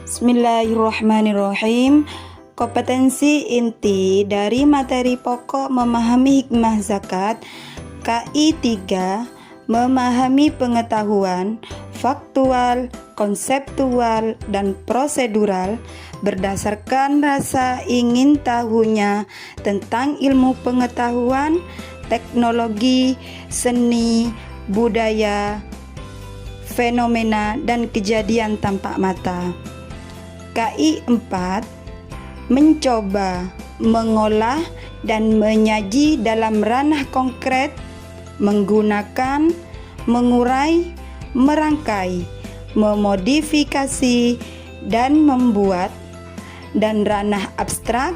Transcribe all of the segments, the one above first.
Bismillahirrahmanirrahim. Kompetensi inti dari materi pokok memahami hikmah zakat KI 3, memahami pengetahuan faktual, konseptual, dan prosedural berdasarkan rasa ingin tahunya tentang ilmu pengetahuan, teknologi, seni, budaya, fenomena, dan kejadian tampak mata. KI 4, mencoba, mengolah, dan menyaji dalam ranah konkret, menggunakan, mengurai, merangkai, memodifikasi, dan membuat, dan ranah abstrak,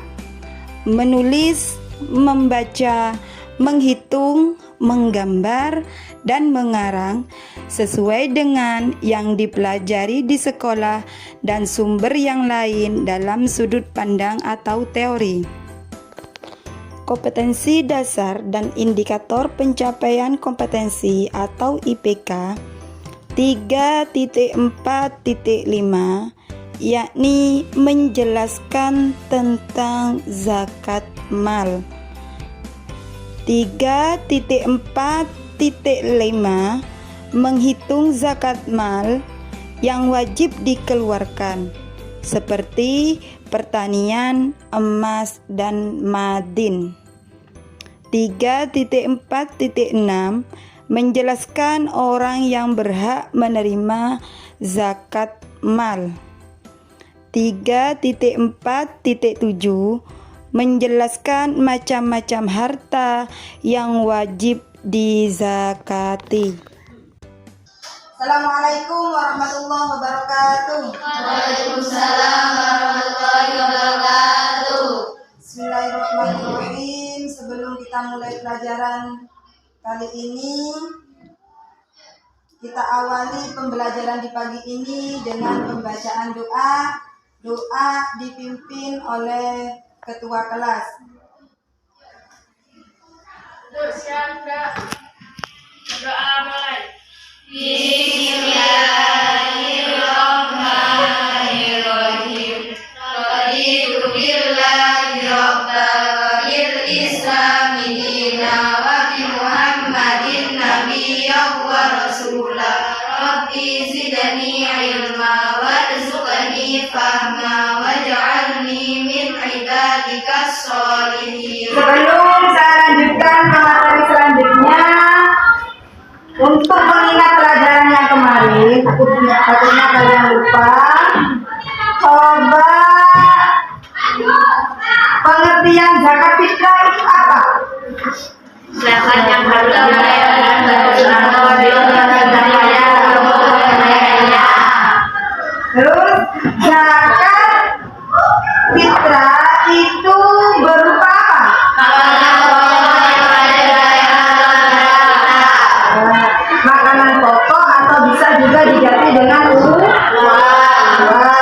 menulis, membaca, menghitung, menggambar, dan mengarang sesuai dengan yang dipelajari di sekolah dan sumber yang lain dalam sudut pandang atau teori. Kompetensi dasar dan indikator pencapaian kompetensi atau IPK 3.4.5 yakni menjelaskan tentang zakat mal. 3.4.5 menghitung zakat mal yang wajib dikeluarkan seperti pertanian, emas, dan madin. 3.4.6 menjelaskan orang yang berhak menerima zakat mal. 3.4.7 menjelaskan macam-macam harta yang wajib dizakati. Assalamualaikum warahmatullahi wabarakatuh. Waalaikumsalam warahmatullahi wabarakatuh. Bismillahirrahmanirrahim. Sebelum kita mulai pelajaran kali ini, kita awali pembelajaran di pagi ini dengan pembacaan doa. Doa dipimpin oleh ketua kelas. Doa mulai. Bismillahirrahmanirrahim. Raditu billahi rabban wa bil islami dinan wa bi Muhammadin nabiyyan wa rasulan. Rabbi zidni ilma warzuqni fahma waj'alni min ibadikas sholihin. Sebelum saya lanjutkan ke materi selanjutnya, untuk mengingat pelajaran yang kemarin, takutnya kalian lupa. Coba pengertian zakat fitrah itu apa? Zakat yang berlebihan Terus zakat fitrah itu berupa apa? Makanan pokok atau bisa juga diganti dengan uang.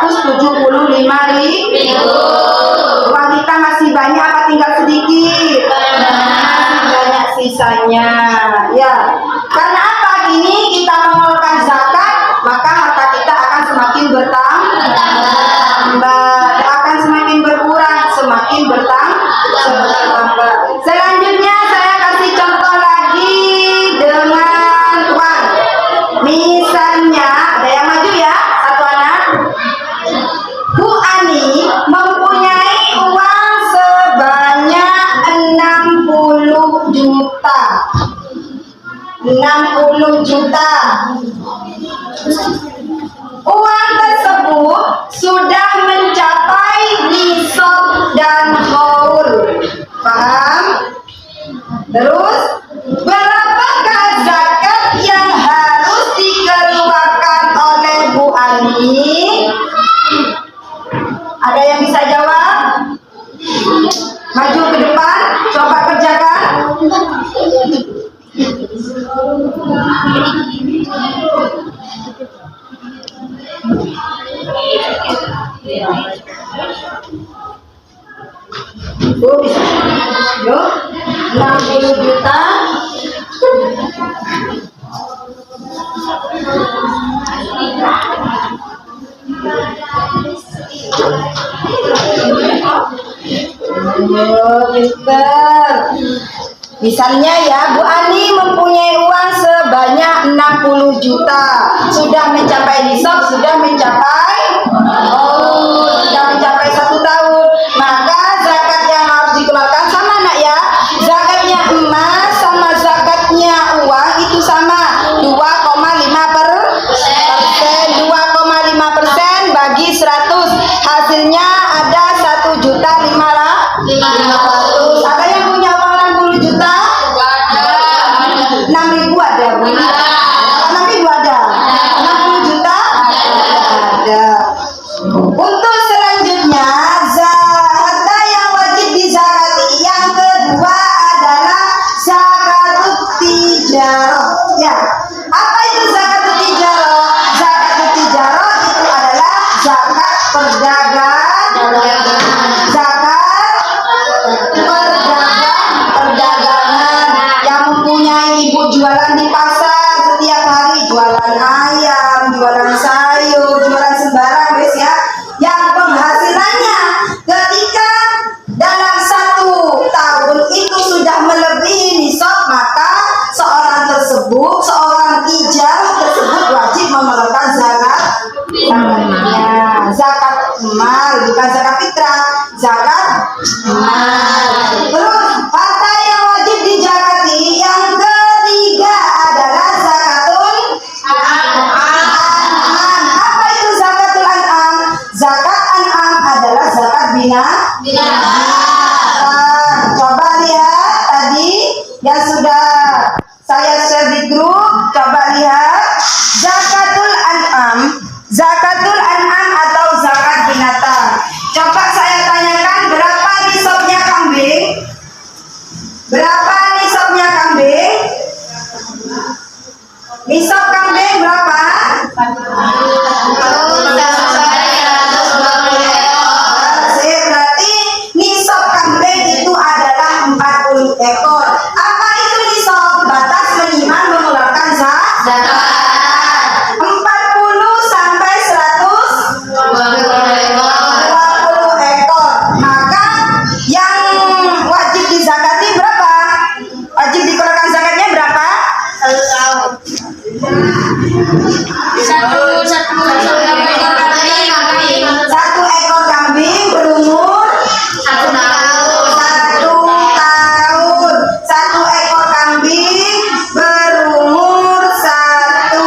175.000. Uang kita masih banyak apa tinggal sedikit? Masih banyak sisanya. Ya. Karena apa? Gini kita mengeluarkan zakat, maka harta kita akan semakin bertambah, akan semakin berkurang, semakin bertambah. Selanjutnya saya kasih contoh lagi dengan uang. Misalnya, ada yang maju ya, satu anak. Bu Ani mempunyai uang sebanyak 60 juta. 60 juta. Uang tersebut sudah mencapai nisab dan haul. Paham? Terus, berapakah zakat yang harus dikeluarkan oleh Bu Ani? Ada yang bisa jawab? Maju ke depan, coba kerjakan. Bu, bisa. Yuk, 60 juta. Pinter. Misalnya ya, Bu Ani mempunyai uang sebanyak 60 juta. Sudah mencapai nisab, sudah mencapai sudah mencapai 1 tahun. Maka zakat yang harus dikeluarkan sama nak ya. Zakatnya emas sama zakatnya uang itu sama, 2,5%. 2,5% bagi 100. Hasilnya ada 1.500.000. Ada yang punya uang 60 juta? 6.000 ada. 6.000 ada. 60 juta? Ada. Untuk selanjutnya, harta yang wajib dizakati yang kedua adalah zakatut tijarah. Ya. Apa itu zakatut tijarah? Zakatut tijarah itu adalah zakat perdagangan. Perdagangan yang mempunyai ibu jualan di pasar setiap hari, jualan ayam, jualan sayur, jualan sembarang guys ya, yang penghasilannya ketika dalam 1 tahun itu sudah melebihi nisab, maka seorang tijar tersebut wajib mengeluarkan zakat mal, bukan zakat fitrah, zakat mal. Terus harta yang wajib dizakati yang ketiga adalah zakatul an'am. Apa itu zakatul an'am? Zakat an'am adalah zakat binatang. Coba lihat tadi yang sudah saya share di grup, coba lihat zakatul an'am. Zakatul an'am atau zakat binatang. Coba saya tanyakan, berapa nisabnya kambing? Berapa nisabnya kambing? Nisab kambing berapa? Berarti nisab kambing itu adalah 40 ekor. Apa itu nisab? Batas minimal mengeluarkan zakat. 40 sampai 120 ekor. Maka yang wajib dizakati berapa? Wajib dikeluarkan zakatnya berapa? 1 ekor kambing berumur 1 tahun. 1 ekor kambing berumur 1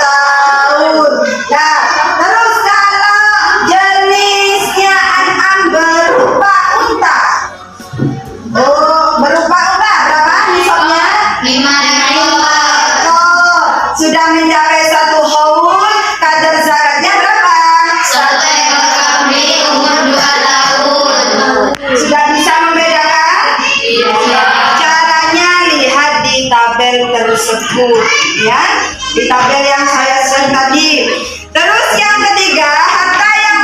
tahun. Nah, terus kalau jenisnya an'am berupa unta. Berupa unta berapa nisabnya? 5 ekor. Sudah mencapai 1 haul, kadar zakatnya berapa? 1 ekor kambing umur 2 tahun. Sudah bisa membedakan? Caranya lihat di tabel tersebut ya, di tabel yang saya share tadi. Terus yang ketiga, harta yang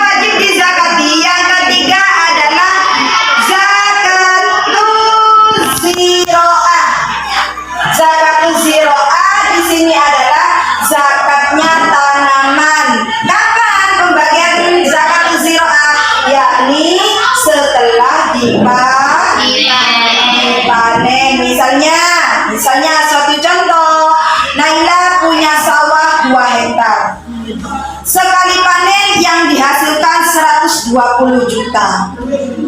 misalnya suatu contoh, Naila punya sawah 2 hektar. Sekali panen yang dihasilkan 120 juta.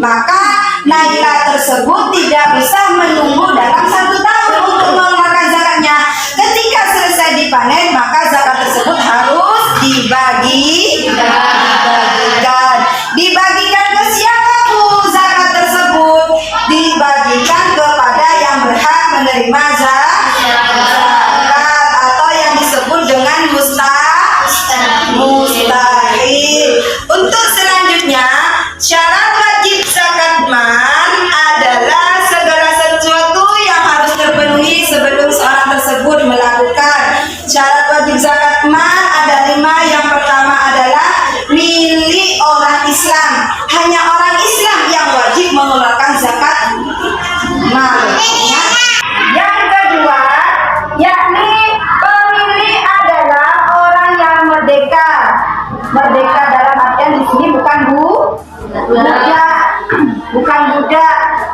Maka Naila tersebut tidak bisa menunggu dalam 1 tahun untuk mengeluarkan zakatnya. Ketika selesai dipanen, maka zakat tersebut harus dibagikan ke siapa Bu? Zakat tersebut dibagikan kepada yang berhak menerima zakat atau yang disebut dengan mustahil. Untuk selanjutnya, syarat wajib zakat mal adalah segala sesuatu yang harus terpenuhi sebelum seorang tersebut melakukan. Syarat wajib zakat mal ada 5. Yang pertama adalah milik orang Islam. Hanya orang Islam yang wajib mengeluarkan zakat mal. Yang kedua, yakni pemilik adalah orang yang merdeka. Merdeka dalam artian di sini bukan budak.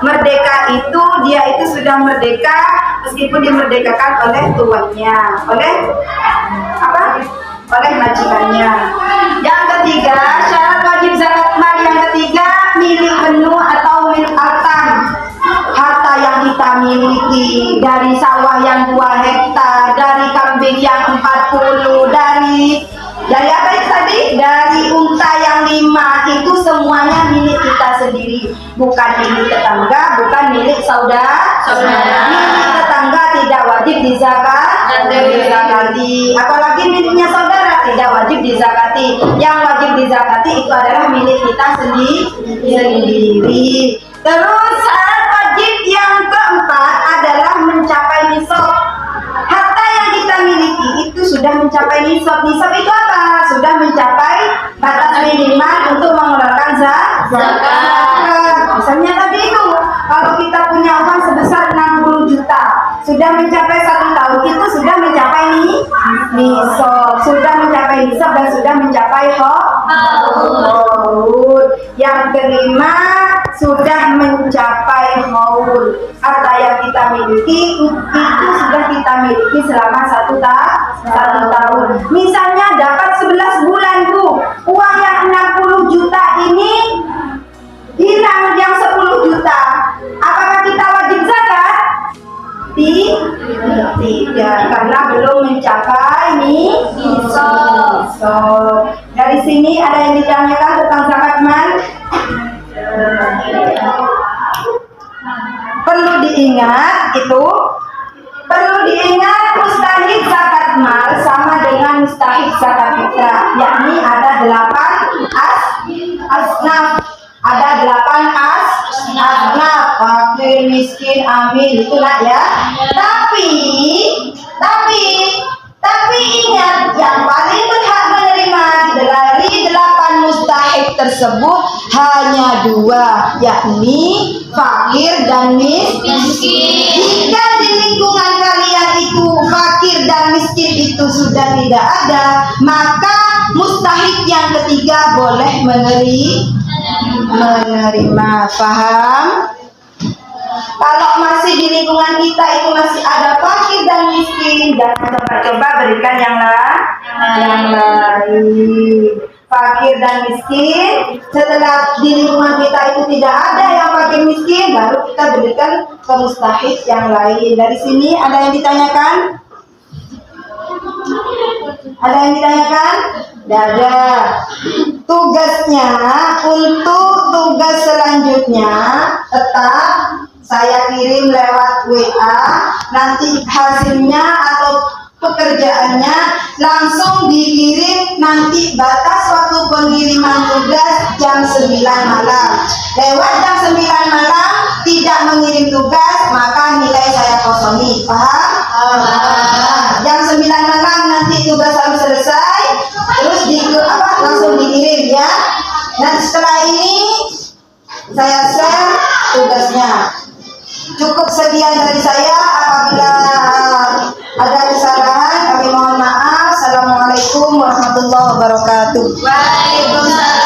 Merdeka itu dia itu sudah merdeka meskipun dimerdekakan oleh tuannya, oleh majikannya. Yang ketiga, syarat wajib zakat mal yang ketiga milik penuh atau milik atam. Harta yang kita miliki dari sawah yang 2 hektar, dari kambing yang 40, dari apa itu tadi? Dari unta yang 5, itu semuanya milik kita sendiri, bukan milik tetangga, bukan milik saudara. Milik tetangga tidak wajib dizakati, apalagi miliknya saudara tidak wajib dizakati. Yang wajib dizakati itu adalah milik kita sendiri. Terus syarat wajib yang keempat adalah mencapai nisab. Harta yang kita miliki itu sudah mencapai nisab. Nisab itu apa? Sudah mencapai batas minimal untuk mengeluarkan zakat. Misalnya tadi itu, kalau kita punya uang sebesar 60 juta, sudah mencapai 1 tahun itu sudah mencapai nisab, dan sudah mencapai haul. Yang kelima, sudah mencapai haul. Harta yang kita miliki itu sudah kita miliki selama 1 tahun. Misalnya dapat 11 bulan Bu, uang yang 60 juta ini hilang yang 10 juta. Apakah kita wajib zakat? Tidak, karena belum mencapai nisab. Dari sini ada yang ditanyakan tentang zakat mal. Perlu diingat mustahik zakat mal sama dengan mustahik zakat fitrah, yakni ada 8 asnaf. Ada 8 asnaf, fakir, miskin, amin, itu nak ya. Tapi ingat, yang paling berhak menerima dari 8 mustahik tersebut hanya 2, yakni fakir dan miskin. Jika di lingkungan kalian itu fakir dan miskin itu sudah tidak ada, maka mustahik yang ketiga boleh menerima. Paham? Kalau masih di lingkungan kita itu masih ada fakir dan miskin, jangan coba-coba berikan yang lain. Fakir dan miskin, setelah di lingkungan kita itu tidak ada yang fakir miskin, baru kita berikan ke mustahik yang lain. Dari sini ada yang ditanyakan? Ada yang ditanyakan? Tidak ada. Tugasnya, untuk tugas selanjutnya tetap saya kirim lewat WA. Nanti hasilnya atau pekerjaannya langsung dikirim. Nanti batas waktu pengiriman tugas jam 9 malam. Lewat jam 9 malam tidak mengirim tugas, maka nilai saya kosongi. Paham? Jam 9 malam nanti tugas harus selesai, terus langsung dikirim ya. Dan setelah ini saya share tugasnya. Cukup sekian dari saya. Apabila ada kesalahan kami mohon maaf. Assalamualaikum warahmatullahi wabarakatuh. Waalaikumsalam.